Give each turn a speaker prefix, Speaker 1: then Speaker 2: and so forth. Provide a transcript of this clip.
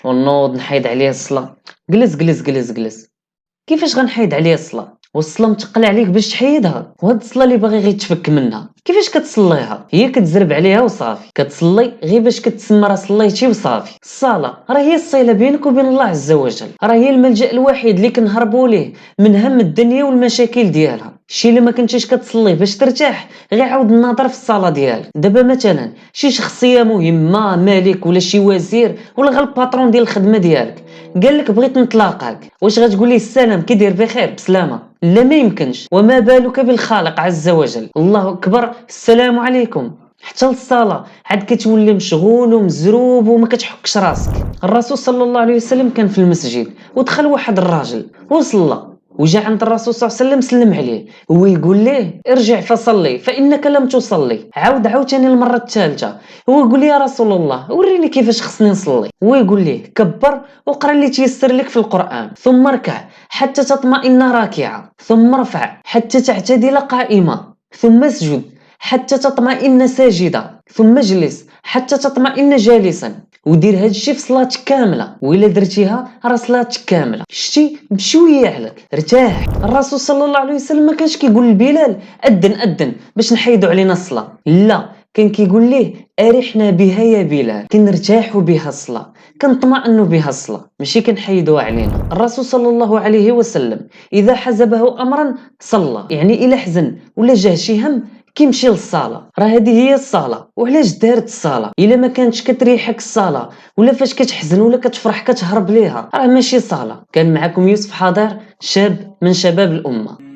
Speaker 1: ونوض نحيد عليه الصلاة. جلس جلس جلس جلس، كيفاش غنحيد عليه الصلاة والصلاة متقلة عليك باش تحيدها؟ وهاد الصلاة اللي باغي غير تفك منها كيفاش كتصليها؟ هي كتزرب عليها وصافي، كتصلي غير باش كتسمى راه صليتي وصافي. الصلاة راه هي الصلة بينك وبين الله عز وجل، راه هي الملجأ الوحيد اللي كنهربوا ليه من هم الدنيا والمشاكل ديالها. الشي اللي ما كنتيش كتصلي باش ترتاح غير عاود النظر في الصلاة ديالك. دابا مثلا شي شخصية مهمة، ملك ولا شي وزير ولا غير الباترون ديال الخدمة ديالك، قال لك بغيت نتلاقاك، واش غتقول ليه السلام كي داير بخير بسلامة؟ لا ما يمكنش. وما بالك بالخالق عز وجل؟ الله اكبر، السلام عليكم. حتى الصلاة عاد كتولي مشغول ومزروب وما كتحكش راسك. الرسول صلى الله عليه وسلم كان في المسجد ودخل واحد الراجل وصلى، وجا عند الرسول صلى الله عليه وسلم سلم عليه، هو يقول ليه ارجع فصلي فانك لم تصلي. عاوتاني المره الثالثه، هو يقول لي يا رسول الله وريني كيفاش خصني نصلي. هو يقول ليه كبر وقرا اللي تيسر لك في القران، ثم اركع حتى تطمئن راكعه، ثم ارفع حتى تعتدل قائمه، ثم اسجد حتى تطمئن ساجدا، ثم اجلس حتى تطمئن جالسا. ودير هاد الشيء في صلاتك كامله، وإلا درتيها راه صلاتك كامله. شتي بشويه عليك ارتاح. الرسول صلى الله عليه وسلم ما كانش كيقول لبلال اذن اذن باش نحيدوا علينا الصلاه، لا، كان كيقول ليه ارحنا بها يا بلال، كنرتاحوا بها الصلاه، كنطمئنوا بها الصلاه، ماشي كنحيدوها علينا. الرسول صلى الله عليه وسلم اذا حزبه امرا صلى، يعني الا حزن ولا جاه شي هم كيمشي للصاله. راه هذه هي الصلاه. وعلاش دارت الصلاه؟ الا ما كانتش كتريحك الصلاه ولا فاش كتحزن ولا كتفرح كتهرب ليها، راه ماشي صلاه. كان معكم يوسف حاضر، شاب من شباب الامه.